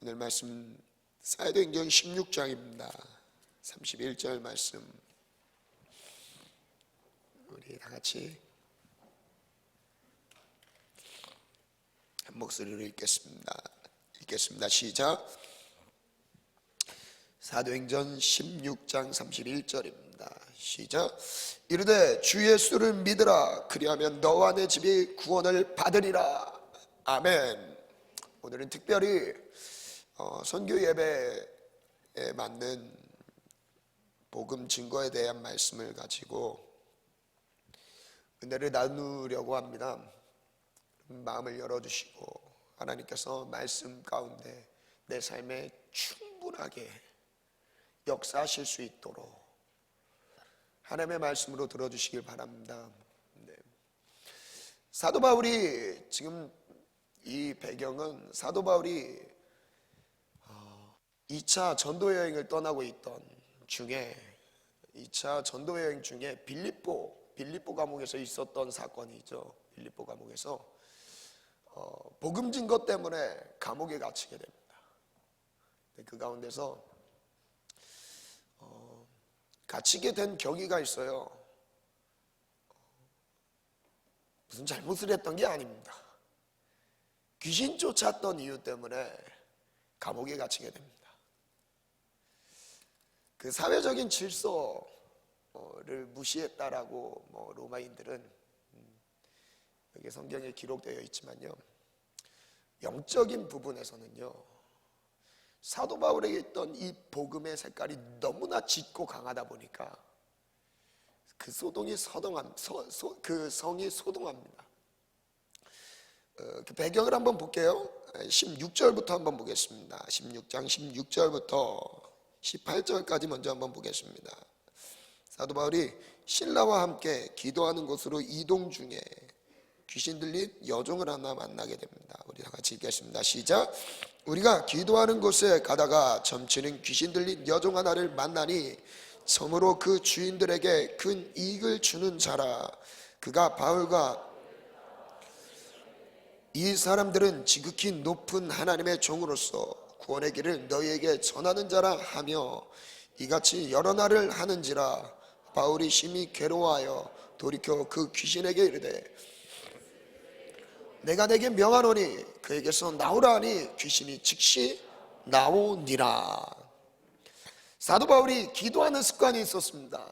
오늘 말씀 사도행전 16장입니다. 31절 말씀 우리 다 같이 한 목소리로 읽겠습니다. 시작. 사도행전 16장 31절입니다. 시작. 이르되 주 예수를 믿으라. 그리하면 너와 내 집이 구원을 받으리라. 아멘. 오늘은 특별히 선교 예배에 맞는 복음 증거에 대한 말씀을 가지고 은혜를 나누려고 합니다. 마음을 열어주시고 하나님께서 말씀 가운데 내 삶에 충분하게 역사하실 수 있도록 하나님의 말씀으로 들어주시길 바랍니다. 네. 사도 바울이 지금 이 배경은 사도 바울이 2차 전도 여행을 떠나고 있던 중에 2차 전도 여행 중에 빌립보 감옥에서 있었던 사건이죠. 빌립보 감옥에서 복음 증거 때문에 감옥에 갇히게 됩니다. 그 가운데서 갇히게 된 계기가 있어요. 무슨 잘못을 했던 게 아닙니다. 귀신 쫓았던 이유 때문에 감옥에 갇히게 됩니다. 그 사회적인 질서를 무시했다라고 로마인들은 여기 성경에 기록되어 있지만요, 영적인 부분에서는요, 사도 바울에게 있던 이 복음의 색깔이 너무나 짙고 강하다 보니까 그 성이 소동합니다. 그 배경을 한번 볼게요. 16절부터 한번 보겠습니다. 16장 16절부터 18절까지 먼저 한번 보겠습니다. 사도 바울이 신라와 함께 기도하는 곳으로 이동 중에 귀신 들린 여종을 하나 만나게 됩니다. 우리 다 같이 읽겠습니다. 시작. 우리가 기도하는 곳에 가다가 점치는 귀신 들린 여종 하나를 만나니 참으로 그 주인들에게 큰 이익을 주는 자라. 그가 바울과 이 사람들은 지극히 높은 하나님의 종으로서 구원의 길을 너희에게 전하는 자라 하며 이같이 여러 날을 하는지라. 바울이 심히 괴로워하여 돌이켜 그 귀신에게 이르되 내가 내게 명하노니 그에게서 나오라 하니 귀신이 즉시 나오니라. 사도 바울이 기도하는 습관이 있었습니다.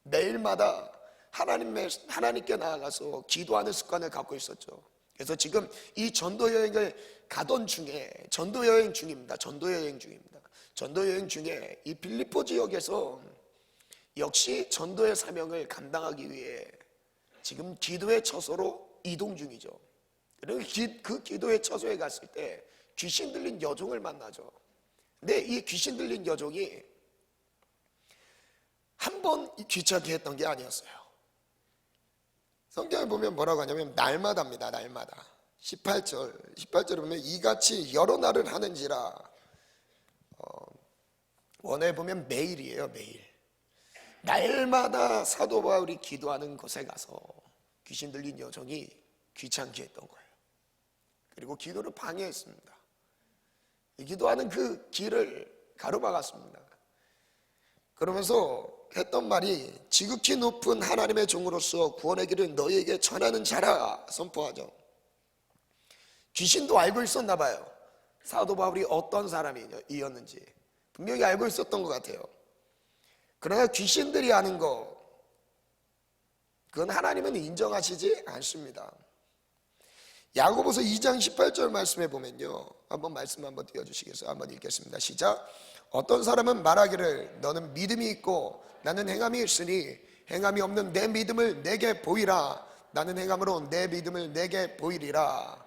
매일마다 하나님께 나아가서 기도하는 습관을 갖고 있었죠. 그래서 지금 이 전도 여행을 가던 중에 전도 여행 중에 이 빌립보 지역에서 역시 전도의 사명을 감당하기 위해 지금 기도의 처소로 이동 중이죠. 그리고 그 기도의 처소에 갔을 때 귀신 들린 여종을 만나죠. 근데 이 귀신 들린 여종이 한 번 귀찮게 했던 게 아니었어요. 성경에 보면 뭐라고 하냐면 날마다입니다. 날마다 18절에 보면 이같이 여러 날을 하는지라. 원어에 보면 매일이에요. 매일. 날마다 사도 바울이 기도하는 곳에 가서 귀신 들린 여종이 귀찮게 했던 거예요. 그리고 기도를 방해했습니다. 기도하는 그 길을 가로막았습니다. 그러면서 했던 말이 지극히 높은 하나님의 종으로서 구원의 길을 너희에게 전하는 자라 선포하죠. 귀신도 알고 있었나 봐요. 사도 바울이 어떤 사람이었는지 분명히 알고 있었던 것 같아요. 그러나 귀신들이 아는 거, 그건 하나님은 인정하시지 않습니다. 야고보서 2장 18절 말씀에 보면요, 말씀 한번 띄워주시겠어요? 한번 읽겠습니다. 시작. 어떤 사람은 말하기를 너는 믿음이 있고 나는 행함이 있으니 행함이 없는 내 믿음을 내게 보이라. 나는 행함으로 내 믿음을 내게 보이리라.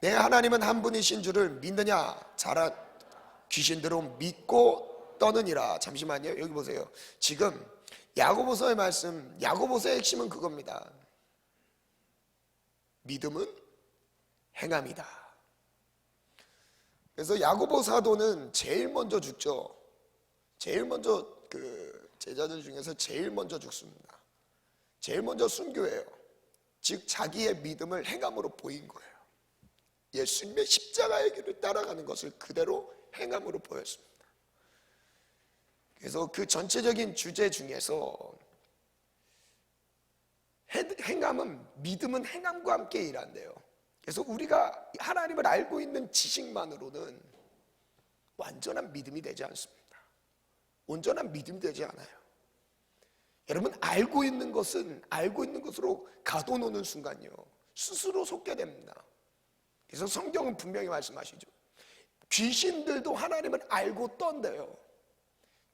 내 하나님은 한 분이신 줄을 믿느냐? 자라 귀신들로 믿고 떠느니라. 잠시만요. 여기 보세요. 지금 야고보서의 말씀, 야고보서의 핵심은 그겁니다. 믿음은 행함이다. 그래서 야고보 사도는 제일 먼저 죽죠. 제일 먼저 제자들 중에서 제일 먼저 죽습니다. 제일 먼저 순교해요. 즉 자기의 믿음을 행함으로 보인 거예요. 예수님의 십자가의 길을 따라가는 것을 그대로 행함으로 보였습니다. 그래서 그 전체적인 주제 중에서 행함은, 믿음은 행함과 함께 일한대요. 그래서 우리가 하나님을 알고 있는 지식만으로는 완전한 믿음이 되지 않습니다. 온전한 믿음이 되지 않아요. 여러분, 알고 있는 것은 알고 있는 것으로 가둬놓는 순간요, 스스로 속게 됩니다. 그래서 성경은 분명히 말씀하시죠. 귀신들도 하나님을 알고 떤대요.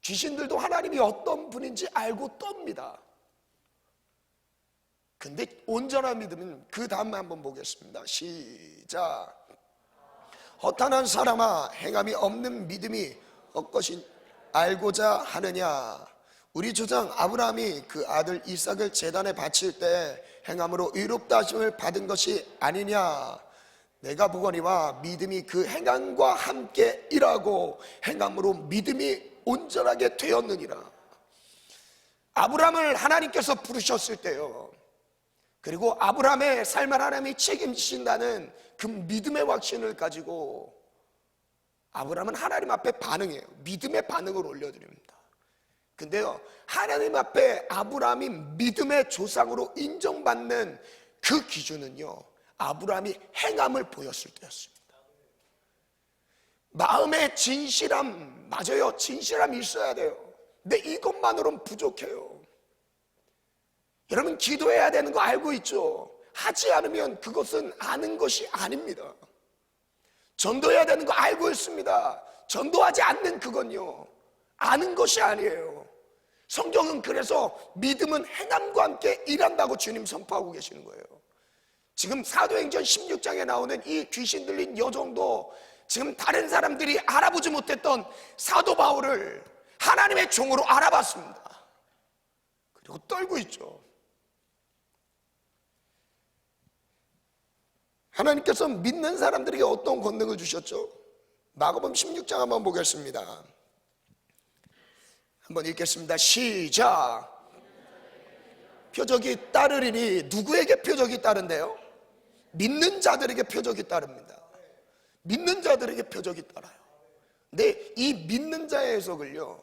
귀신들도 하나님이 어떤 분인지 알고 떱니다. 근데 온전한 믿음은 그 다음 한번 보겠습니다. 시작. 허탄한 사람아, 행함이 없는 믿음이 헛것인 알고자 하느냐. 우리 조상 아브라함이 그 아들 이삭을 제단에 바칠 때 행함으로 의롭다 하심을 받은 것이 아니냐. 내가 보거니와 믿음이 그 행함과 함께 일하고 행함으로 믿음이 온전하게 되었느니라. 아브라함을 하나님께서 부르셨을 때요, 그리고 아브라함의 삶을 하나님이 책임지신다는 그 믿음의 확신을 가지고 아브라함은 하나님 앞에 반응해요. 믿음의 반응을 올려드립니다. 근데요, 하나님 앞에 아브라함이 믿음의 조상으로 인정받는 그 기준은요, 아브라함이 행함을 보였을 때였습니다. 마음의 진실함, 맞아요, 진실함이 있어야 돼요. 근데 이것만으로는 부족해요. 여러분, 기도해야 되는 거 알고 있죠? 하지 않으면 그것은 아는 것이 아닙니다. 전도해야 되는 거 알고 있습니다. 전도하지 않는 그건요, 아는 것이 아니에요. 성경은 그래서 믿음은 행함과 함께 일한다고 주님 선포하고 계시는 거예요. 지금 사도행전 16장에 나오는 이 귀신 들린 여종도 지금 다른 사람들이 알아보지 못했던 사도 바울을 하나님의 종으로 알아봤습니다. 그리고 떨고 있죠. 하나님께서 믿는 사람들에게 어떤 권능을 주셨죠? 마가복음 16장 한번 보겠습니다. 한번 읽겠습니다. 시작. 표적이 따르리니, 누구에게 표적이 따른대요? 믿는 자들에게 표적이 따릅니다. 믿는 자들에게 표적이 따라요. 근데 이 믿는 자의 해석을요,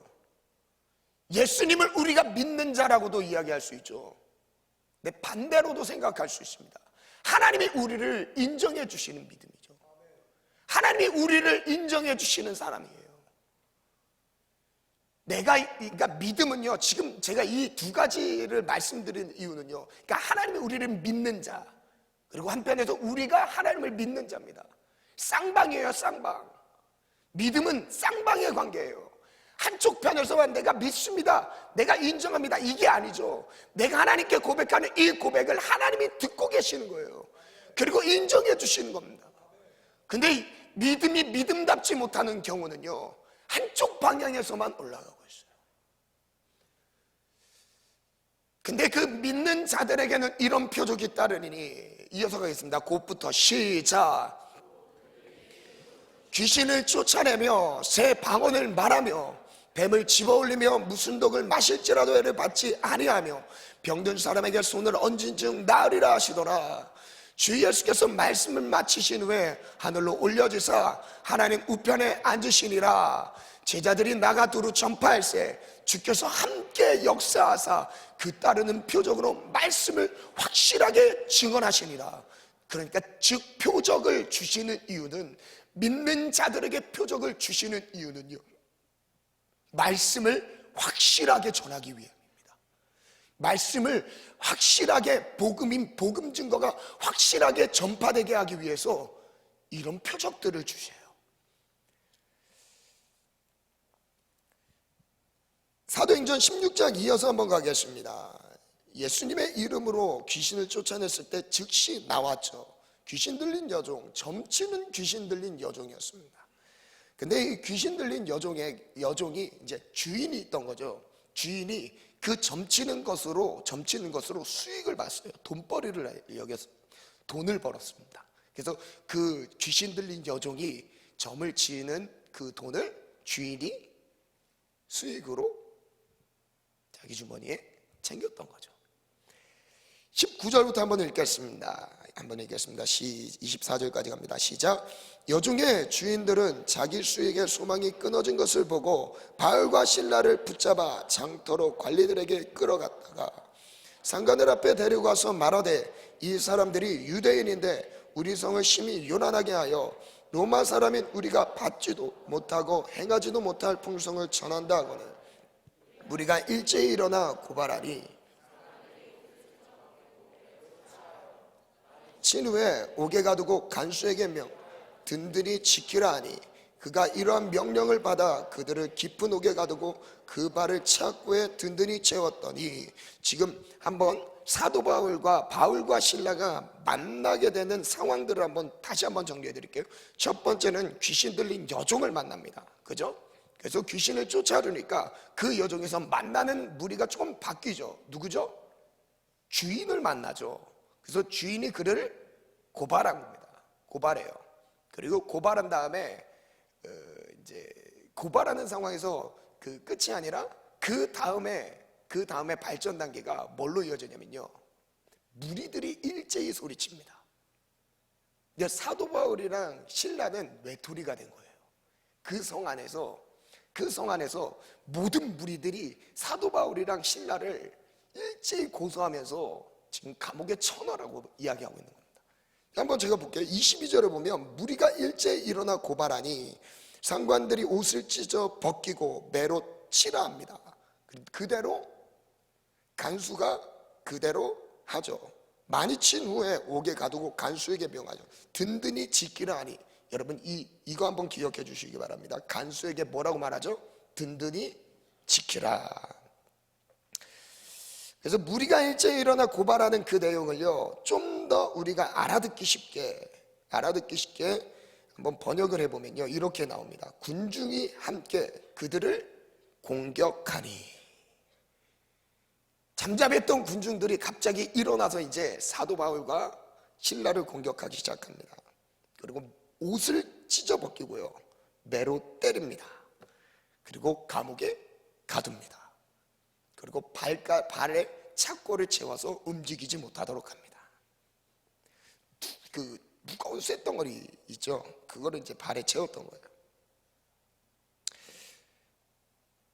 예수님을 우리가 믿는 자라고도 이야기할 수 있죠. 근데 반대로도 생각할 수 있습니다. 하나님이 우리를 인정해 주시는 믿음이죠. 하나님이 우리를 인정해 주시는 사람이에요. 그러니까 믿음은요, 지금 제가 이 두 가지를 말씀드린 이유는요, 그러니까 하나님이 우리를 믿는 자, 그리고 한편에서 우리가 하나님을 믿는 자입니다. 쌍방이에요, 쌍방. 믿음은 쌍방의 관계예요. 한쪽 편에서만 내가 믿습니다, 내가 인정합니다, 이게 아니죠. 내가 하나님께 고백하는 이 고백을 하나님이 듣고 계시는 거예요. 그리고 인정해 주시는 겁니다. 근데 믿음이 믿음답지 못하는 경우는요, 한쪽 방향에서만 올라가고 있어요. 근데 그 믿는 자들에게는 이런 표적이 따르니, 이어서 가겠습니다. 곧부터 시작. 귀신을 쫓아내며 새 방언을 말하며 뱀을 집어올리며 무슨 독을 마실지라도 애를 받지 아니하며 병든 사람에게 손을 얹은 즉 나으리라 하시더라. 주 예수께서 말씀을 마치신 후에 하늘로 올려지사 하나님 우편에 앉으시니라. 제자들이 나가 두루 전파할세 주께서 함께 역사하사 그 따르는 표적으로 말씀을 확실하게 증언하시니라. 그러니까 즉 표적을 주시는 이유는, 믿는 자들에게 표적을 주시는 이유는요, 말씀을 확실하게 전하기 위함입니다. 말씀을 확실하게, 복음인 복음 증거가 확실하게 전파되게 하기 위해서 이런 표적들을 주셔요. 사도행전 16장 이어서 한번 가겠습니다. 예수님의 이름으로 귀신을 쫓아냈을 때 즉시 나왔죠. 귀신 들린 여종, 점치는 귀신 들린 여종이었습니다. 근데 이 귀신 들린 여종이 이제 주인이 있던 거죠. 주인이 그 점치는 것으로 수익을 봤어요. 돈벌이를 여겨서 돈을 벌었습니다. 그래서 그 귀신 들린 여종이 점을 치는 그 돈을 주인이 수익으로 자기 주머니에 챙겼던 거죠. 19절부터 한번 읽겠습니다. 24절까지 갑니다. 시작. 여중에 주인들은 자기 수익의 소망이 끊어진 것을 보고 바울과 실라를 붙잡아 장터로 관리들에게 끌어갔다가 상관들 앞에 데려가서 말하되, 이 사람들이 유대인인데 우리 성을 심히 요란하게 하여 로마 사람인 우리가 받지도 못하고 행하지도 못할 풍성을 전한다 하거늘 우리가 일제히 일어나 고발하니 친 후에 옥에 가두고 간수에게 명 든든히 지키라 하니 그가 이러한 명령을 받아 그들을 깊은 옥에 가두고 그 발을 착고에 든든히 채웠더니, 지금 한번 사도 바울과 실라가 만나게 되는 상황들을 다시 한번 정리해 드릴게요. 첫 번째는 귀신 들린 여종을 만납니다. 그죠? 그래서 귀신을 쫓아오니까 그 여종에서 만나는 무리가 조금 바뀌죠. 누구죠? 주인을 만나죠. 그래서 주인이 그를 고발한 겁니다. 고발해요. 그리고 고발한 다음에 이제 고발하는 상황에서 그 끝이 아니라 그 다음에 발전 단계가 뭘로 이어지냐면요, 무리들이 일제히 소리칩니다. 근데 사도 바울이랑 실라는 외톨이가 된 거예요. 그 성 안에서 모든 무리들이 사도 바울이랑 실라를 일제히 고소하면서 지금 감옥에 쳐넣으라고 이야기하고 있는 겁니다. 한번 제가 볼게요. 22절을 보면 무리가 일제히 일어나 고발하니 상관들이 옷을 찢어 벗기고 매로 치라 합니다. 그대로 간수가 그대로 하죠. 많이 친 후에 옥에 가두고 간수에게 명하죠. 든든히 지키라 하니, 여러분 이거 한번 기억해 주시기 바랍니다. 간수에게 뭐라고 말하죠? 든든히 지키라. 그래서 무리가 일제히 일어나 고발하는 그 내용을요, 좀 더 우리가 알아듣기 쉽게 한번 번역을 해보면요, 이렇게 나옵니다. 군중이 함께 그들을 공격하니. 잠잠했던 군중들이 갑자기 일어나서 이제 사도 바울과 실라를 공격하기 시작합니다. 그리고 옷을 찢어 벗기고요, 매로 때립니다. 그리고 감옥에 가둡니다. 그리고 발에 착고를 채워서 움직이지 못하도록 합니다. 그 무거운 쇳덩어리 있죠? 그거를 이제 발에 채웠던 거예요.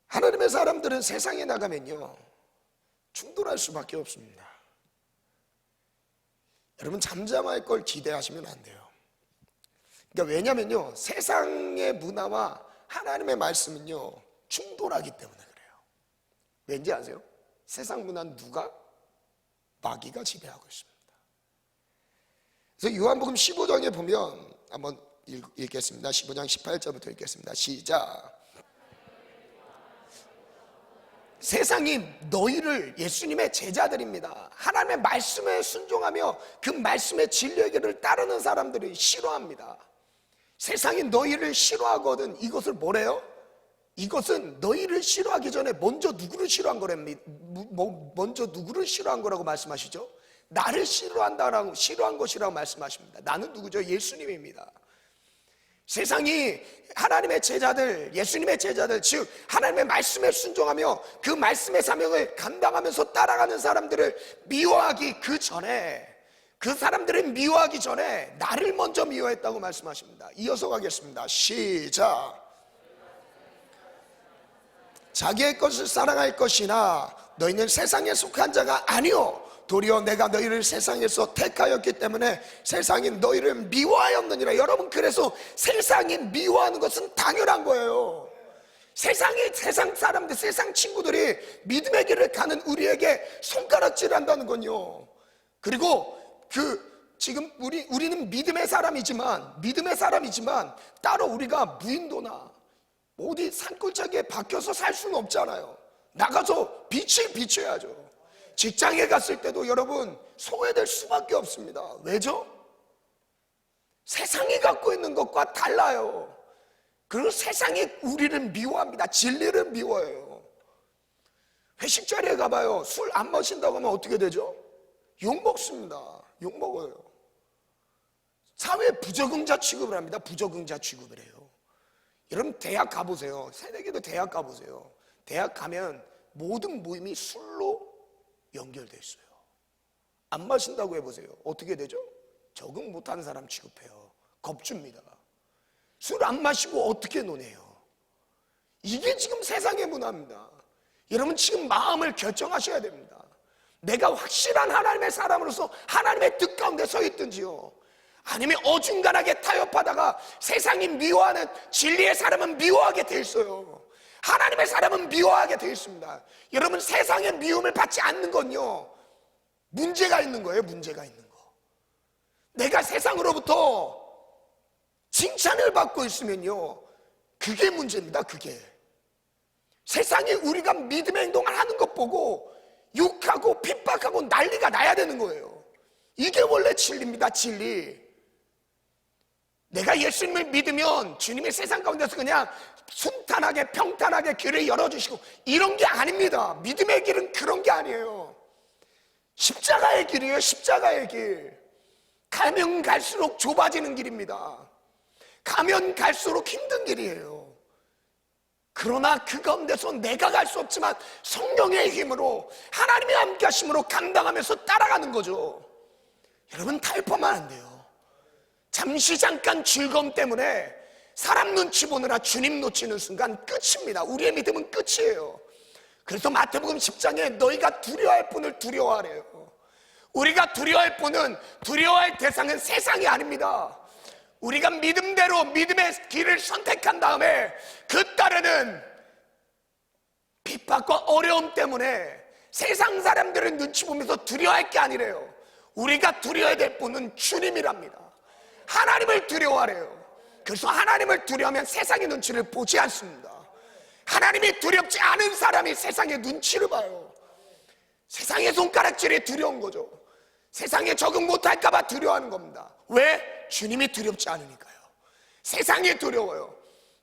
하나님의 사람들은 세상에 나가면요, 충돌할 수밖에 없습니다. 여러분, 잠잠할 걸 기대하시면 안 돼요. 그러니까 왜냐면요, 세상의 문화와 하나님의 말씀은요, 충돌하기 때문에 그래요. 왠지 아세요? 세상 문화는 누가? 마귀가 지배하고 있습니다. 그래서 요한복음 15장에 보면 한번 읽겠습니다. 15장 18절부터 읽겠습니다. 시작. 세상이 너희를, 예수님의 제자들입니다, 하나님의 말씀에 순종하며 그 말씀의 진리의 길을 따르는 사람들이 싫어합니다. 세상이 너희를 싫어하거든. 이것을 뭐래요? 이것은 너희를 싫어하기 전에 먼저 누구를 싫어한 거랍니다. 먼저 누구를 싫어한 거라고 말씀하시죠? 나를 싫어한 것이라고 말씀하십니다. 나는 누구죠? 예수님입니다. 세상이 하나님의 제자들, 예수님의 제자들, 즉 하나님의 말씀에 순종하며 그 말씀의 사명을 감당하면서 따라가는 사람들을 미워하기 그 전에, 그 사람들을 미워하기 전에 나를 먼저 미워했다고 말씀하십니다. 이어서 가겠습니다. 시작. 자기의 것을 사랑할 것이나 너희는 세상에 속한 자가 아니오, 도리어 내가 너희를 세상에서 택하였기 때문에 세상이 너희를 미워하였느니라. 여러분, 그래서 세상이 미워하는 것은 당연한 거예요. 세상 사람들, 세상 친구들이 믿음의 길을 가는 우리에게 손가락질 한다는 건요, 그리고 지금 우리는 믿음의 사람이지만 따로 우리가 무인도나 어디 산골짜기에 박혀서 살 수는 없잖아요. 나가서 빛을 비춰야죠. 직장에 갔을 때도 여러분 소외될 수밖에 없습니다. 왜죠? 세상이 갖고 있는 것과 달라요. 그리고 세상이 우리를 미워합니다. 진리를 미워해요. 회식 자리에 가봐요. 술 안 마신다고 하면 어떻게 되죠? 욕 먹습니다. 욕 먹어요. 사회 부적응자 취급을 합니다. 부적응자 취급을 해요. 여러분, 대학 가보세요. 새내기도 대학 가보세요. 대학 가면 모든 모임이 술로 연결돼 있어요. 안 마신다고 해보세요. 어떻게 되죠? 적응 못하는 사람 취급해요. 겁줍니다. 술 안 마시고 어떻게 노네요? 이게 지금 세상의 문화입니다. 여러분 지금 마음을 결정하셔야 됩니다. 내가 확실한 하나님의 사람으로서 하나님의 뜻 가운데 서 있든지요, 아니면 어중간하게 타협하다가 세상이 미워하는 진리의 사람은 미워하게 돼 있어요. 하나님의 사람은 미워하게 돼 있습니다. 여러분 세상의 미움을 받지 않는 건요, 문제가 있는 거예요. 문제가 있는 거. 내가 세상으로부터 칭찬을 받고 있으면요, 그게 문제입니다. 그게 세상이 우리가 믿음의 행동을 하는 것 보고 욕하고 핍박하고 난리가 나야 되는 거예요. 이게 원래 진리입니다. 진리. 내가 예수님을 믿으면 주님이 세상 가운데서 그냥 순탄하게 평탄하게 길을 열어주시고 이런 게 아닙니다. 믿음의 길은 그런 게 아니에요. 십자가의 길이에요. 십자가의 길. 가면 갈수록 좁아지는 길입니다. 가면 갈수록 힘든 길이에요. 그러나 그 가운데서 내가 갈 수 없지만 성령의 힘으로, 하나님의 함께하심으로 감당하면서 따라가는 거죠. 여러분 타협하면 안 돼요. 잠시 잠깐 즐거움 때문에 사람 눈치 보느라 주님 놓치는 순간 끝입니다. 우리의 믿음은 끝이에요. 그래서 마태복음 10장에 너희가 두려워할 분을 두려워하래요. 우리가 두려워할 분은, 두려워할 대상은 세상이 아닙니다. 우리가 믿음대로 믿음의 길을 선택한 다음에 그 따르는 핍박과 어려움 때문에 세상 사람들은 눈치 보면서 두려워할 게 아니래요. 우리가 두려워야 될 분은 주님이랍니다. 하나님을 두려워하래요. 그래서 하나님을 두려워하면 세상의 눈치를 보지 않습니다. 하나님이 두렵지 않은 사람이 세상의 눈치를 봐요. 세상의 손가락질이 두려운 거죠. 세상에 적응 못할까 봐 두려워하는 겁니다. 왜? 주님이 두렵지 않으니까요. 세상이 두려워요.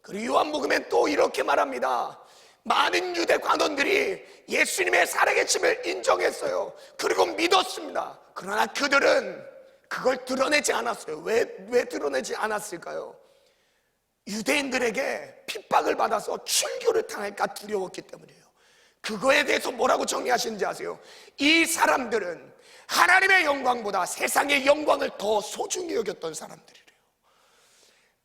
그리고 요한복음엔 또 이렇게 말합니다. 많은 유대 관원들이 예수님의 살아계심을 인정했어요. 그리고 믿었습니다. 그러나 그들은 그걸 드러내지 않았어요. 왜 드러내지 않았을까요? 유대인들에게 핍박을 받아서 출교를 당할까 두려웠기 때문이에요. 그거에 대해서 뭐라고 정리하시는지 아세요? 이 사람들은 하나님의 영광보다 세상의 영광을 더 소중히 여겼던 사람들이래요.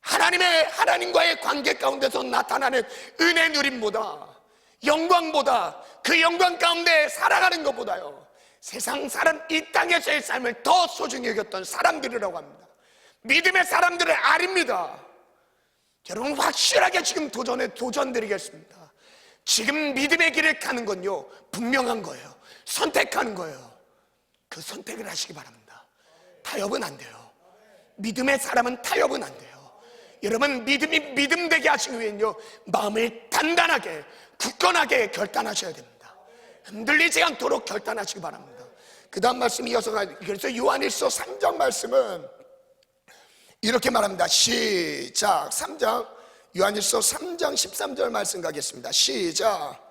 하나님과의 관계 가운데서 나타나는 은혜 누림보다, 영광보다, 그 영광 가운데 살아가는 것보다요, 세상 사람, 이 땅에서의 삶을 더 소중히 여겼던 사람들이라고 합니다. 믿음의 사람들은 아닙니다. 여러분 확실하게 지금 도전드리겠습니다. 지금 믿음의 길을 가는 건요, 분명한 거예요. 선택하는 거예요. 그 선택을 하시기 바랍니다. 타협은 안 돼요. 믿음의 사람은 타협은 안 돼요. 여러분 믿음이 믿음되게 하시기 위해는요, 마음을 단단하게 굳건하게 결단하셔야 됩니다. 흔들리지 않도록 결단하시기 바랍니다. 그 다음 말씀 이어서 그래서 요한일서 3장 말씀은 이렇게 말합니다. 시작. 3장 요한일서 3장 13절 말씀 가겠습니다. 시작.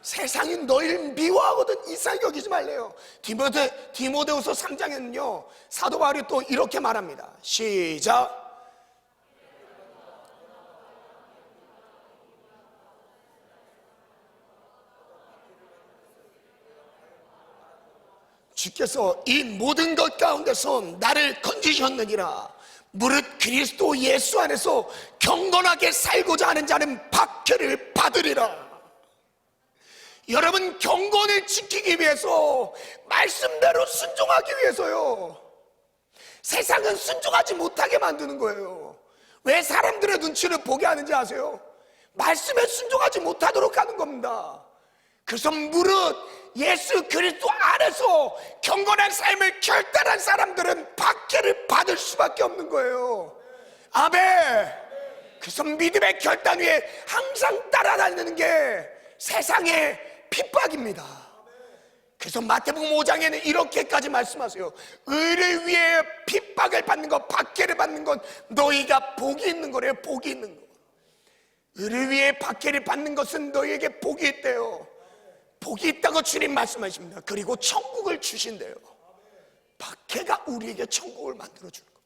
세상이 너희를 미워하거든 이상히 여기지 말래요. 디모데후서 3장에는요 사도 바울이 또 이렇게 말합니다. 시작. 주께서 이 모든 것 가운데서 나를 건지셨느니라. 무릇 그리스도 예수 안에서 경건하게 살고자 하는 자는 박해를 받으리라. 여러분 경건을 지키기 위해서, 말씀대로 순종하기 위해서요, 세상은 순종하지 못하게 만드는 거예요. 왜 사람들의 눈치를 보게 하는지 아세요? 말씀에 순종하지 못하도록 하는 겁니다. 그래서 무릇 예수 그리스도 안에서 경건한 삶을 결단한 사람들은 박해를 받을 수밖에 없는 거예요. 아멘. 그래서 믿음의 결단 위에 항상 따라다니는 게 세상의 핍박입니다. 그래서 마태복음 5장에는 이렇게까지 말씀하세요. 의를 위해 핍박을 받는 것, 박해를 받는 건 너희가 복이 있는 거래요. 복이 있는 거. 의를 위해 박해를 받는 것은 너희에게 복이 있대요. 복이 있다고 주님 말씀하십니다. 그리고 천국을 주신대요. 박해가 우리에게 천국을 만들어주는 거.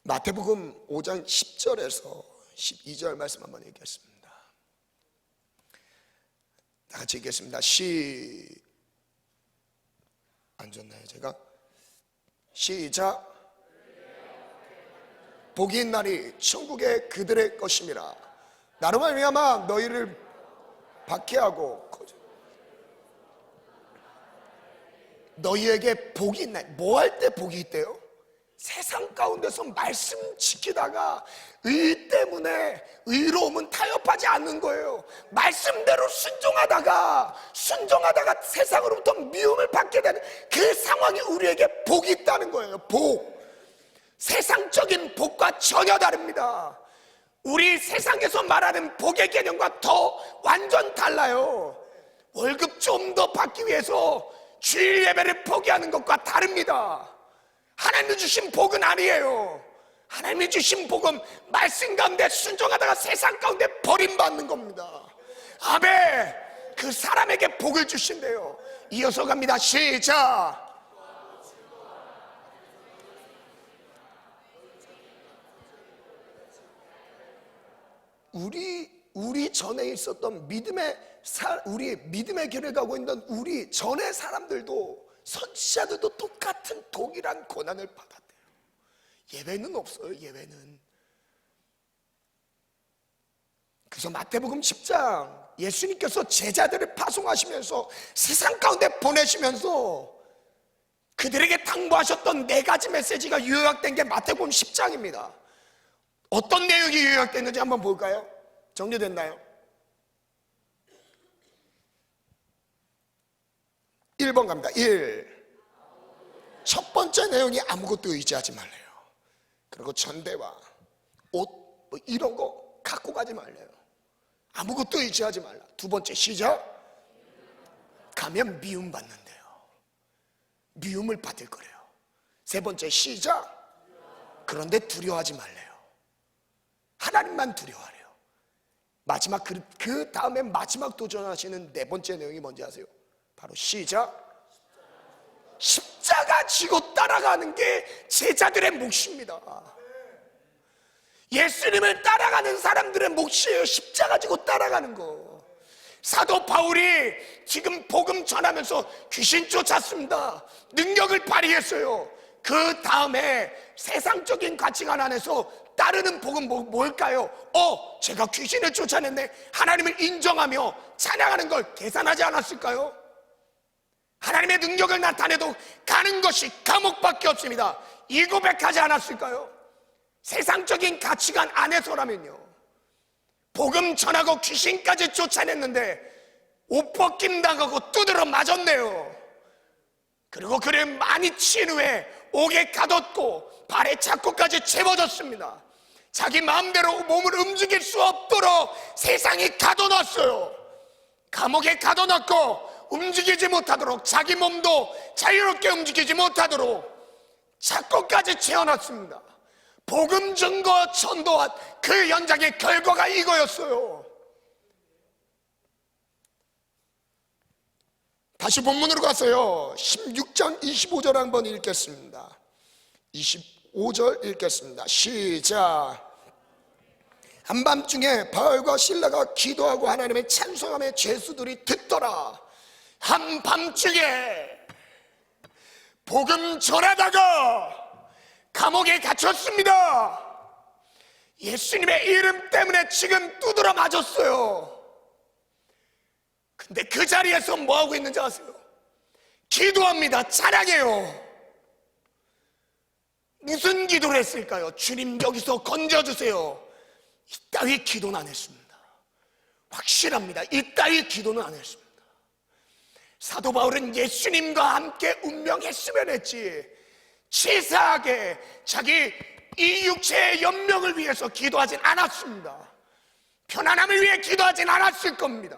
마태복음 5장 10절에서 12절 말씀 한번 얘기했습니다. 다 같이 읽겠습니다. 안 줬나요 제가? 시작. 복이 있는 날이 천국의 그들의 것임이라. 나로 말미암아 너희를 박해하고 너희에게 복이 있나? 뭐 할 때 복이 있대요? 세상 가운데서 말씀 지키다가 의 때문에 의로움은 타협하지 않는 거예요. 말씀대로 순종하다가 세상으로부터 미움을 받게 되는 그 상황이 우리에게 복이 있다는 거예요. 복. 세상적인 복과 전혀 다릅니다. 우리 세상에서 말하는 복의 개념과 더 완전 달라요. 월급 좀 더 받기 위해서 주일 예배를 포기하는 것과 다릅니다. 하나님이 주신 복은 아니에요. 하나님이 주신 복은 말씀 가운데 순종하다가 세상 가운데 버림받는 겁니다. 아멘. 그 사람에게 복을 주신대요. 이어서 갑니다. 시작. 우리 전에 있었던 우리 믿음의 길을 가고 있는 우리 전의 사람들도, 선지자들도 똑같은 동일한 고난을 받았대요. 예외는 없어요. 예외는. 그래서 마태복음 10장 예수님께서 제자들을 파송하시면서 세상 가운데 보내시면서 그들에게 당부하셨던 4가지 메시지가 요약된 게 마태복음 10장입니다. 어떤 내용이 요약됐는지 한번 볼까요? 정리됐나요? 1번 갑니다. 1. 첫 번째 내용이 아무것도 의지하지 말래요. 그리고 전대와 옷 뭐 이런 거 갖고 가지 말래요. 아무것도 의지하지 말라. 두 번째 시작. 가면 미움 받는데요. 미움을 받을 거래요. 세 번째 시작. 그런데 두려워하지 말래요. 하나님만 두려워하래요. 마지막 그 다음에 마지막 도전하시는 4번째 내용이 뭔지 아세요? 바로 시작. 십자가 지고 따라가는 게 제자들의 몫입니다. 예수님을 따라가는 사람들의 몫이에요. 십자가 지고 따라가는 거. 사도 바울이 지금 복음 전하면서 귀신 쫓았습니다. 능력을 발휘했어요. 그 다음에 세상적인 가치관 안에서 따르는 복은 뭘까요? 제가 귀신을 쫓아냈네. 하나님을 인정하며 찬양하는 걸 계산하지 않았을까요? 하나님의 능력을 나타내도 가는 것이 감옥밖에 없습니다. 이 고백하지 않았을까요? 세상적인 가치관 안에서라면요. 복음 전하고 귀신까지 쫓아냈는데 옷 벗김 당하고 두드러 맞았네요. 그리고 그를 많이 친 후에 옥에 가뒀고 발에 자꾸까지 채워졌습니다. 자기 마음대로 몸을 움직일 수 없도록 세상이 가둬놨어요. 감옥에 가둬놨고 움직이지 못하도록, 자기 몸도 자유롭게 움직이지 못하도록 자꾸까지 채워놨습니다. 복음 증거 전도한 그 연장의 결과가 이거였어요. 다시 본문으로 가서요, 16장 25절 한번 읽겠습니다. 25절 읽겠습니다. 시작. 한밤중에 바울과 실라가 기도하고 하나님의 찬송함의 죄수들이 듣더라. 한밤중에 복음 전하다가 감옥에 갇혔습니다. 예수님의 이름 때문에 지금 두드러 맞았어요. 근데 그 자리에서 뭐하고 있는지 아세요? 기도합니다. 찬양해요. 무슨 기도를 했을까요? 주님 여기서 건져주세요. 이따위 기도는 안 했습니다. 확실합니다. 이따위 기도는 안 했습니다. 사도 바울은 예수님과 함께 운명했으면 했지 치사하게 자기 이 육체의 연명을 위해서 기도하진 않았습니다. 편안함을 위해 기도하진 않았을 겁니다.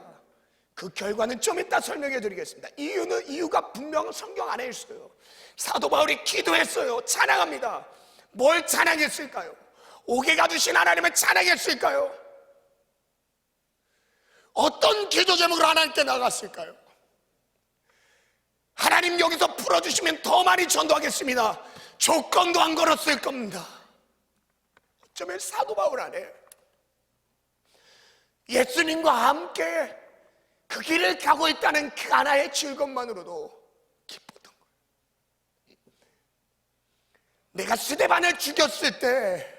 그 결과는 좀 이따 설명해 드리겠습니다. 이유가 분명 성경 안에 있어요. 사도 바울이 기도했어요. 찬양합니다. 뭘 찬양했을까요? 옥에 가두신 하나님을 찬양했을까요? 어떤 기도 제목으로 하나님께 나갔을까요? 하나님 여기서 풀어주시면 더 많이 전도하겠습니다. 조건도 안 걸었을 겁니다. 어쩌면 사도 바울 안에 예수님과 함께 그 길을 가고 있다는 그 하나의 즐거움만으로도 기뻤던 거예요. 내가 스데반을 죽였을 때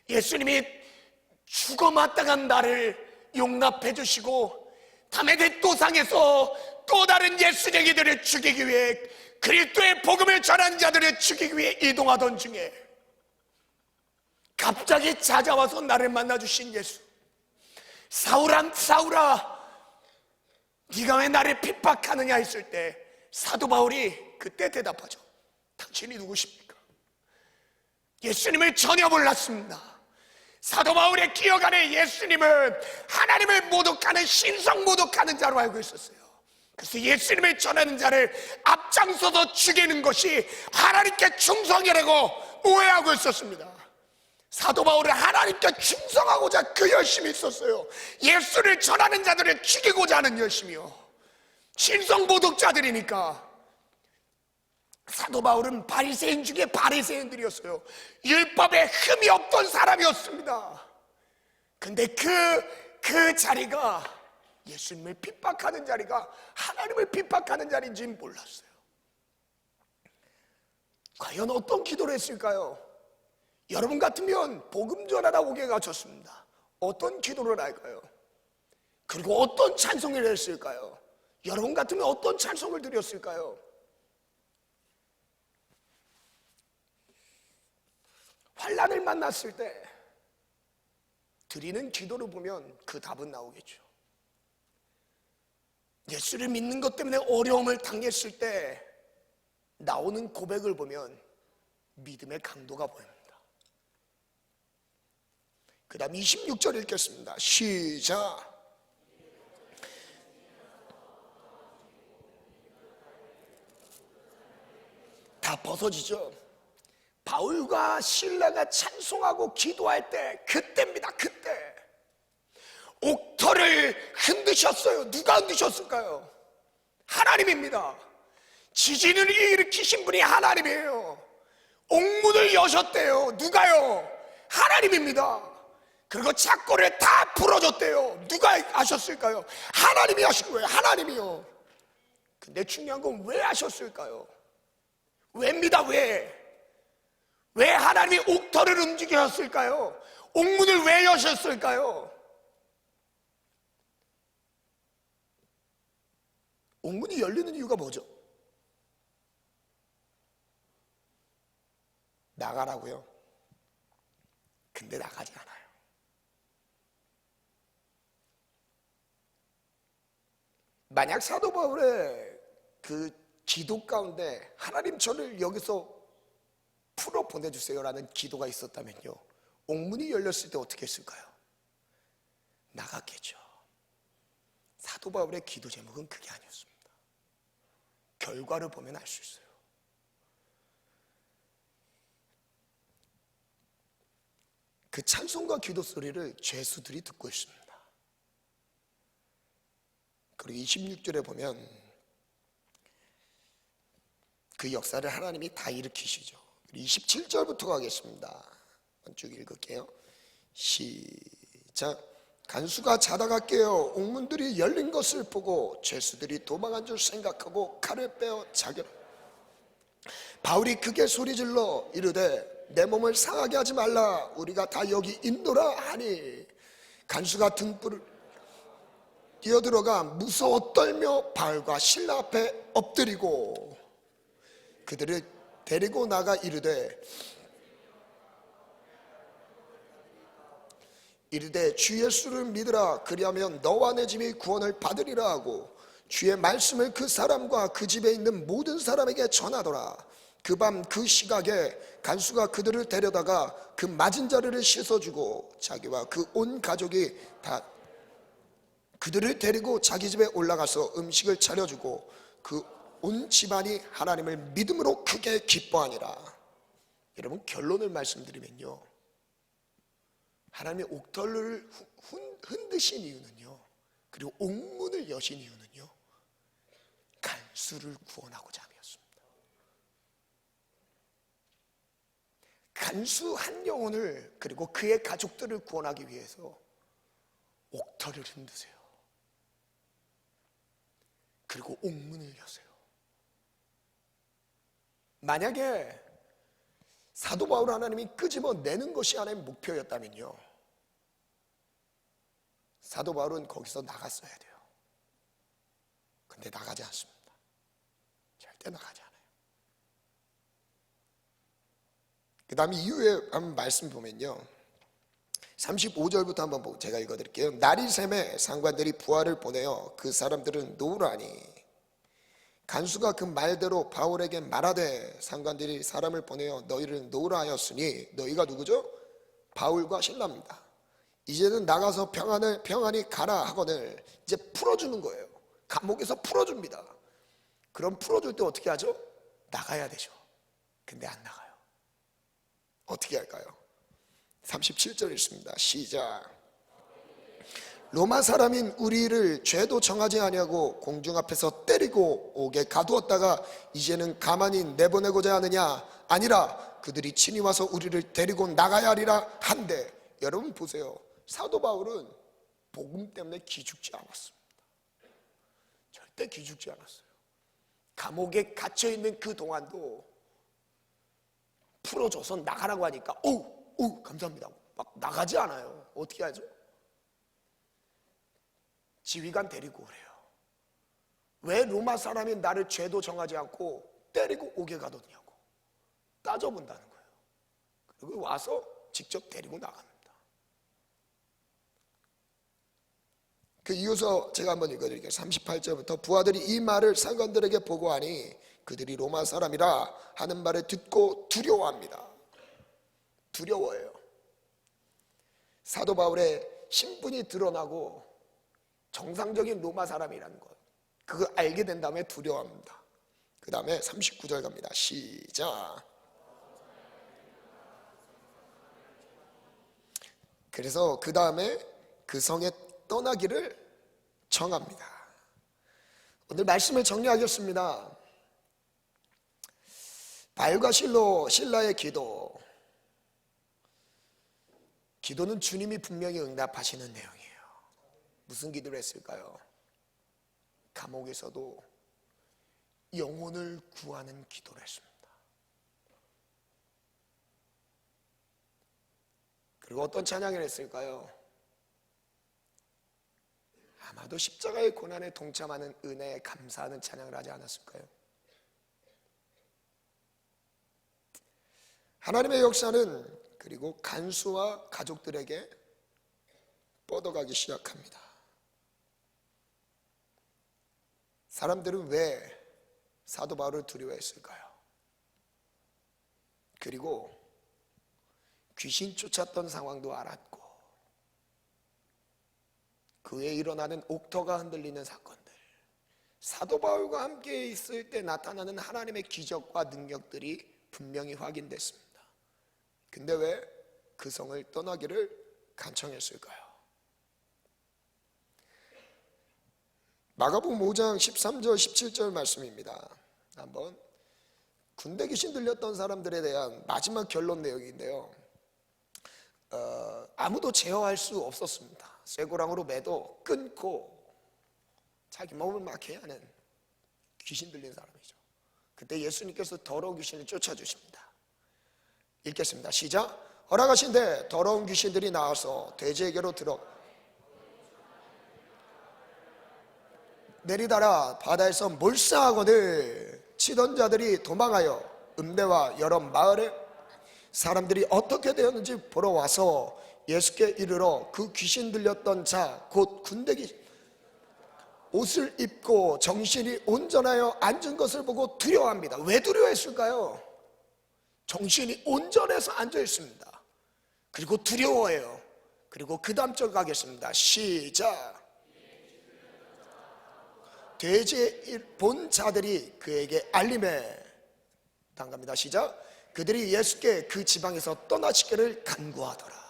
예수님이 죽어 마땅한 나를 용납해 주시고 다메섹 도상에서 또 다른 예수쟁이들을 죽이기 위해, 그리스도의 복음을 전한 자들을 죽이기 위해 이동하던 중에 갑자기 찾아와서 나를 만나 주신 예수. 사울아 사울아 네가 왜 나를 핍박하느냐 했을 때 사도 바울이 그때 대답하죠. 당신이 누구십니까? 예수님을 전혀 몰랐습니다. 사도 바울의 기억 안에 예수님은 하나님을 모독하는, 신성 모독하는 자로 알고 있었어요. 그래서 예수님을 전하는 자를 앞장서서 죽이는 것이 하나님께 충성이라고 오해하고 있었습니다. 사도 바울은 하나님께 충성하고자 그 열심이 있었어요. 예수를 전하는 자들을 죽이고자 하는 열심이요. 신성 모독자들이니까. 사도 바울은 바리새인 중에 바리새인들이었어요. 율법에 흠이 없던 사람이었습니다. 근데 그 자리가, 예수님을 핍박하는 자리가 하나님을 핍박하는 자리인지는 몰랐어요. 과연 어떤 기도를 했을까요? 여러분 같으면 복음 전하다 옥에 갇혔습니다. 어떤 기도를 할까요? 그리고 어떤 찬송을 했을까요? 여러분 같으면 어떤 찬송을 드렸을까요? 환난을 만났을 때 드리는 기도를 보면 그 답은 나오겠죠. 예수를 믿는 것 때문에 어려움을 당했을 때 나오는 고백을 보면 믿음의 강도가 보입니다. 그 다음 26절 읽겠습니다. 시작. 다 벗어지죠. 바울과 실라가 찬송하고 기도할 때, 그때입니다. 그때 옥터를 흔드셨어요. 누가 흔드셨을까요? 하나님입니다. 지진을 일으키신 분이 하나님이에요. 옥문을 여셨대요. 누가요? 하나님입니다. 그리고 착고를 다 풀어줬대요. 누가 하셨을까요? 하나님이 하신 거예요. 하나님이요. 근데 중요한 건 왜 하셨을까요? 왜입니다. 왜 하나님이 옥터를 움직이셨을까요? 옥문을 왜 여셨을까요? 옥문이 열리는 이유가 뭐죠? 나가라고요. 근데 나가지 않아요. 만약 사도 바울의 그 기도 가운데 하나님 저를 여기서 풀어 보내주세요라는 기도가 있었다면요, 옥문이 열렸을 때 어떻게 했을까요? 나갔겠죠. 사도 바울의 기도 제목은 그게 아니었습니다. 결과를 보면 알 수 있어요. 그 찬송과 기도 소리를 죄수들이 듣고 있습니다. 그리고 26절에 보면 그 역사를 하나님이 다 일으키시죠. 27절부터 가겠습니다. 쭉 읽을게요. 시작. 간수가 자다가 깨어 옥문들이 열린 것을 보고 죄수들이 도망한 줄 생각하고 칼을 빼어 자결. 바울이 크게 소리질러 이르되 내 몸을 상하게 하지 말라, 우리가 다 여기 있노라 하니 간수가 등불을 뛰어들어가 무서워 떨며 바울과 실라 앞에 엎드리고 그들을 데리고 나가 이르되 주 예수를 믿으라, 그리하면 너와 내 집이 구원을 받으리라 하고 주의 말씀을 그 사람과 그 집에 있는 모든 사람에게 전하더라. 그 밤 그 시각에 간수가 그들을 데려다가 그 맞은 자리를 씻어주고 자기와 그 온 가족이 다 그들을 데리고 자기 집에 올라가서 음식을 차려주고 그 온 집안이 하나님을 믿음으로 크게 기뻐하니라. 여러분, 결론을 말씀드리면요, 하나님의 옥터를 흔드신 이유는요, 그리고 옥문을 여신 이유는요, 간수를 구원하고자 함이었습니다. 간수 한 영혼을, 그리고 그의 가족들을 구원하기 위해서 옥터를 흔드세요. 그리고 옥문을 여세요. 만약에 사도 바울 하나님이 끄집어내는 것이 하나님의 목표였다면요, 사도 바울은 거기서 나갔어야 돼요. 근데 나가지 않습니다. 절대 나가지 않아요. 그 다음에 이후에 한번 말씀 보면요, 35절부터 한번 보고 제가 읽어드릴게요. 날이 새매 상관들이 부하를 보내어 그 사람들은 놓으라니 간수가 그 말대로 바울에게 말하되 상관들이 사람을 보내어 너희를 놓으라 하였으니 너희가 누구죠? 바울과 신라입니다. 이제는 나가서 평안히 가라 하거늘 이제 풀어주는 거예요. 감옥에서 풀어줍니다. 그럼 풀어줄 때 어떻게 하죠? 나가야 되죠. 근데 안 나가요. 어떻게 할까요? 37절 읽습니다. 시작. 로마 사람인 우리를 죄도 정하지 아니하고 공중 앞에서 때리고 옥에 가두었다가 이제는 가만히 내보내고자 하느냐? 아니라 그들이 친히 와서 우리를 데리고 나가야 하리라 한데, 여러분 보세요. 사도 바울은 복음 때문에 기죽지 않았습니다. 절대 기죽지 않았어요. 감옥에 갇혀있는 그 동안도 풀어줘서 나가라고 하니까 오 감사합니다 막 나가지 않아요. 어떻게 하죠? 지휘관 데리고 오래요. 왜 로마 사람이 나를 죄도 정하지 않고 때리고 옥에 가뒀냐고 따져본다는 거예요. 그리고 와서 직접 데리고 나갑니다. 그 이어서 제가 한번 읽어드릴게요. 38절부터 부하들이 이 말을 상관들에게 보고하니 그들이 로마 사람이라 하는 말을 듣고 두려워합니다. 두려워해요. 사도 바울의 신분이 드러나고 정상적인 로마 사람이라는 것, 그거 알게 된 다음에 두려워합니다. 그 다음에 39절 갑니다. 시작. 그래서 그 다음에 그 성에 떠나기를 정합니다. 오늘 말씀을 정리하겠습니다. 바울과 신라의 기도는 주님이 분명히 응답하시는 내용이에요. 무슨 기도를 했을까요? 감옥에서도 영혼을 구하는 기도를 했습니다. 그리고 어떤 찬양을 했을까요? 아마도 십자가의 고난에 동참하는 은혜에 감사하는 찬양을 하지 않았을까요? 하나님의 역사는 그리고 간수와 가족들에게 뻗어가기 시작합니다. 사람들은 왜 사도 바울을 두려워했을까요? 그리고 귀신 쫓았던 상황도 알았고 그 후에 일어나는 옥터가 흔들리는 사건들, 사도 바울과 함께 있을 때 나타나는 하나님의 기적과 능력들이 분명히 확인됐습니다. 근데 왜 그 성을 떠나기를 간청했을까요? 마가복음 5장 13절 17절 말씀입니다. 한번 군대 귀신 들렸던 사람들에 대한 마지막 결론 내용인데요, 아무도 제어할 수 없었습니다. 쇠고랑으로 매도 끊고 자기 몸을 막혀야 하는 귀신 들린 사람이죠. 그때 예수님께서 더러운 귀신을 쫓아주십니다. 읽겠습니다. 시작. 허락하신데 더러운 귀신들이 나와서 돼지에게로 들어 내리다라 바다에서 몰사하거늘 치던 자들이 도망하여 음대와 여러 마을에 사람들이 어떻게 되었는지 보러 와서 예수께 이르러 그 귀신 들렸던 자 곧 군대 귀신 옷을 입고 정신이 온전하여 앉은 것을 보고 두려워합니다. 왜 두려워했을까요? 정신이 온전해서 앉아 있습니다. 그리고 두려워해요. 그리고 그 다음 절 가겠습니다. 시작. 돼지의 본 자들이 그에게 알림해 당갑니다. 시작. 그들이 예수께 그 지방에서 떠나시기를 간구하더라.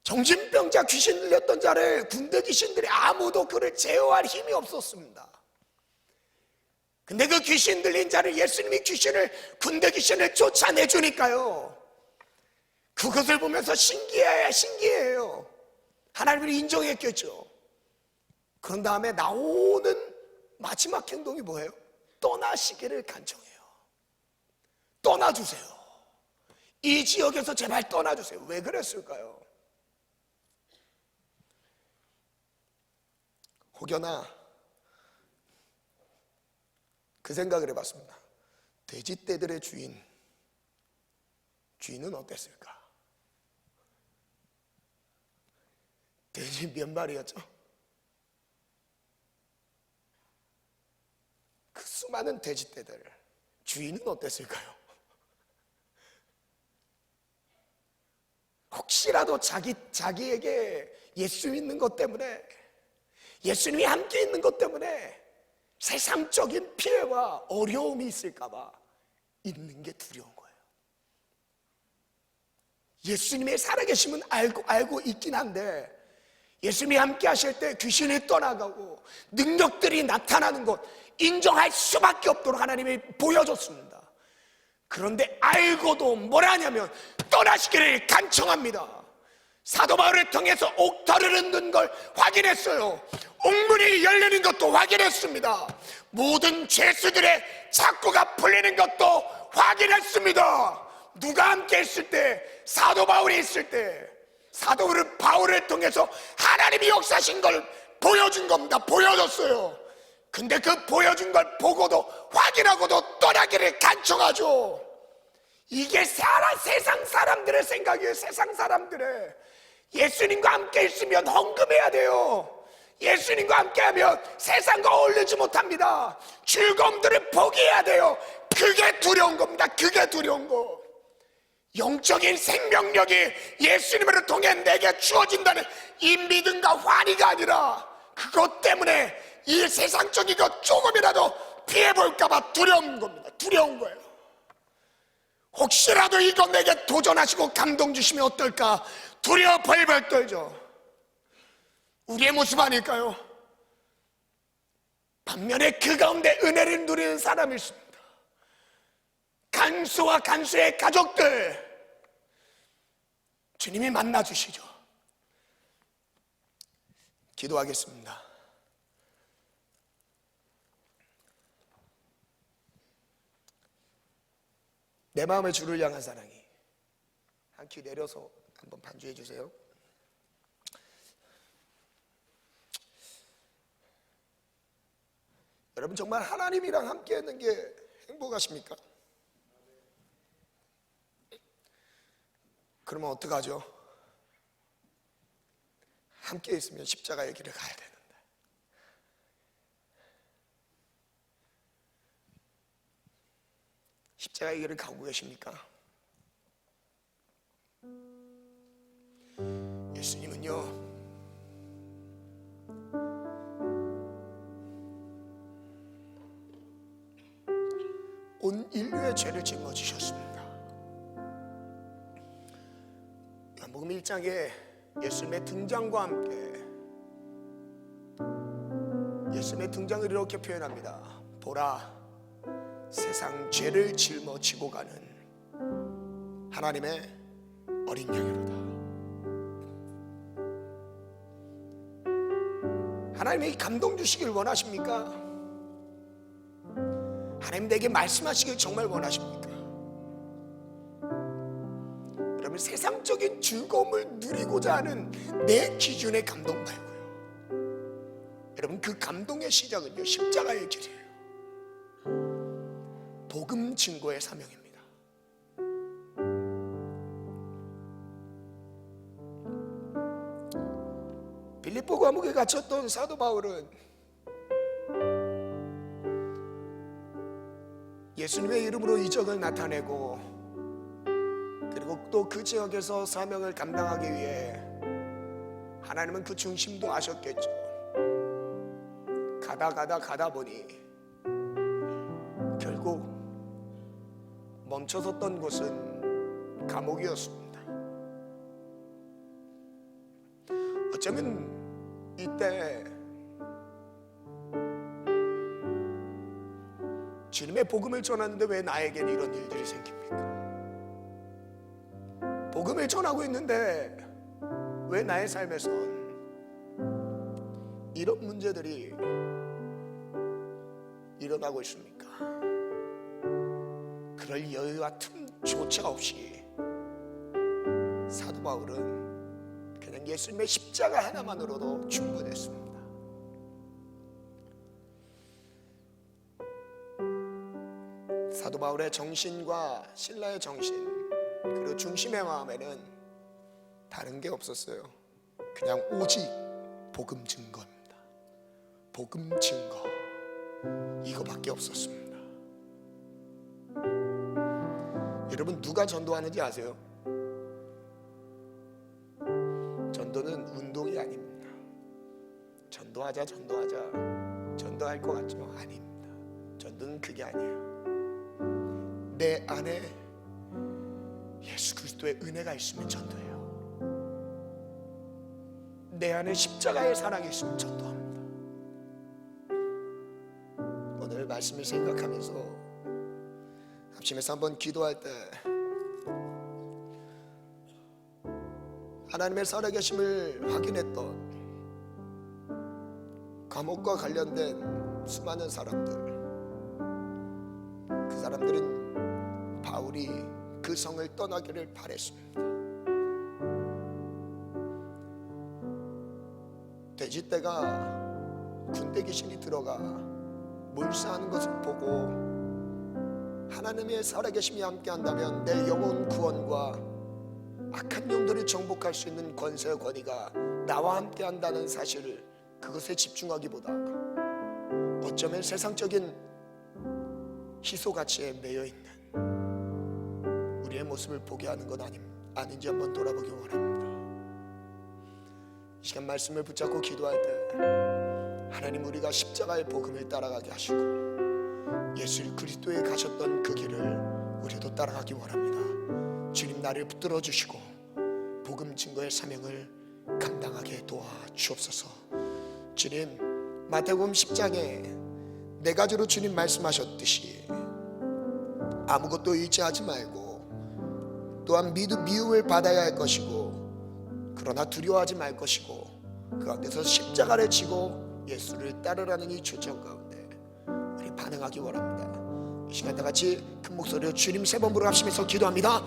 정신병자 귀신 들렸던 자를 군대 귀신들이 아무도 그를 제어할 힘이 없었습니다. 근데 그 귀신 들린 자를 예수님이 군대 귀신을 쫓아내주니까요, 그것을 보면서 신기해요. 하나님을 인정했겠죠. 그런 다음에 나오는 마지막 행동이 뭐예요? 떠나시기를 간청해요. 떠나주세요. 이 지역에서 제발 떠나주세요. 왜 그랬을까요? 혹여나 그 생각을 해봤습니다. 돼지떼들의 주인은 어땠을까? 돼지 몇 마리였죠? 그 수많은 돼지떼들, 주인은 어땠을까요? 혹시라도 자기에게 예수 믿는 것 때문에, 예수님이 함께 있는 것 때문에 세상적인 피해와 어려움이 있을까봐 있는 게 두려운 거예요. 예수님의 살아계심은 알고 있긴 한데, 예수님이 함께 하실 때 귀신이 떠나가고 능력들이 나타나는 것 인정할 수밖에 없도록 하나님이 보여줬습니다. 그런데 알고도 뭘 하냐면 떠나시기를 간청합니다. 사도 바울을 통해서 옥터를 흔든 걸 확인했어요. 옥문이 열리는 것도 확인했습니다. 모든 죄수들의 착고가 풀리는 것도 확인했습니다. 누가 함께 있을 때? 사도 바울이 있을 때. 사도 바울을 통해서 하나님이 역사하신 걸 보여준 겁니다. 보여줬어요. 근데 그 보여준 걸 보고도 확인하고도 떠나기를 간청하죠. 이게 세상 사람들의 생각이에요. 세상 사람들의. 예수님과 함께 있으면 헌금해야 돼요. 예수님과 함께하면 세상과 어울리지 못합니다. 즐거움들을 포기해야 돼요. 그게 두려운 겁니다. 그게 두려운 거. 영적인 생명력이 예수님을 통해 내게 주어진다는 이 믿음과 환희가 아니라 그것 때문에 이 세상적인 것 조금이라도 피해볼까봐 두려운 겁니다. 두려운 거예요. 혹시라도 이거 내게 도전하시고 감동 주시면 어떨까 두려워 벌벌 떨죠. 우리의 모습 아닐까요? 반면에 그 가운데 은혜를 누리는 사람이 있습니다. 간수와 간수의 가족들, 주님이 만나주시죠. 기도하겠습니다. 내 마음의 주를 향한 사랑이, 한 키 내려서 한번 반주해 주세요. 여러분 정말 하나님이랑 함께 있는 게 행복하십니까? 그러면 어떡하죠? 함께 있으면 십자가의 길을 가야 되는데, 십자가의 길을 가고 계십니까? 예수님은요, 온 인류의 죄를 짊어지셨습니다. 요한복음 1장에 예수님의 등장과 함께 예수님의 등장을 이렇게 표현합니다. 보라, 세상 죄를 짊어지고 가는 하나님의 어린 양이로다. 하나님이 감동 주시길 원하십니까? 하나님 내게 말씀하시길 정말 원하십니까? 여러분 세상적인 즐거움을 누리고자 하는 내 기준의 감동 말고요, 여러분 그 감동의 시작은요 십자가의 길이에요. 복음 증거의 사명입니다. 빌립보 감옥에 갇혔던 사도 바울은 예수님의 이름으로 이적을 나타내고, 그리고 또 그 지역에서 사명을 감당하기 위해 하나님은 그 중심도 아셨겠죠. 가다 보니 결국 멈춰섰던 곳은 감옥이었습니다. 어쩌면 이때 주님의 복음을 전하는데 왜 나에겐 이런 일들이 생깁니까? 복음을 전하고 있는데 왜 나의 삶에선 이런 문제들이 일어나고 있습니까? 그럴 여유와 틈조차 없이 사도 바울은 그냥 예수님의 십자가 하나만으로도 충분했습니다. 사도 바울의 정신과 신라의 정신, 그리고 중심의 마음에는 다른 게 없었어요. 그냥 오직 복음 증거입니다. 복음 증거, 이거밖에 없었습니다. 여러분, 누가 전도하는지 아세요? 전도는 운동이 아닙니다. 전도하자 전도할 것 같죠? 아닙니다. 전도는 그게 아니에요. 내 안에 예수 그리스도의 은혜가 있으면 전도해요. 내 안에 십자가의 사랑이 있으면 전도합니다. 오늘 말씀을 생각하면서 합심해서 한번 기도할 때 하나님의 살아계심을 확인했던 감옥과 관련된 수많은 사람들, 그 사람들은 바울이 그 성을 떠나기를 바랬습니다. 돼지떼가 군대 귀신이 들어가 몰사하는 것을 보고 하나님의 살아계심이 함께한다면 내 영혼 구원과 악한 영들을 정복할 수 있는 권세와 권위가 나와 함께한다는 사실을, 그것에 집중하기보다 어쩌면 세상적인 희소가치에 매여있는 우리의 모습을 보게 하는 건 아닌지 한번 돌아보기 원합니다. 이 시간 말씀을 붙잡고 기도할 때 하나님, 우리가 십자가의 복음을 따라가게 하시고 예수 그리스도에 가셨던 그 길을 우리도 따라가기 원합니다. 주님, 나를 붙들어 주시고 복음 증거의 사명을 감당하게 도와주옵소서. 주님, 마태복음 10장에 네 가지로 주님 말씀하셨듯이 아무것도 의지하지 말고, 또한 미움을 받아야 할 것이고, 그러나 두려워하지 말 것이고, 그 가운데서 십자가를 지고 예수를 따르라는 이 초청 가운데 우리 반응하기 원합니다. 이 시간 다 같이 큰 목소리로 주님 세 번 부르시면서 기도합니다.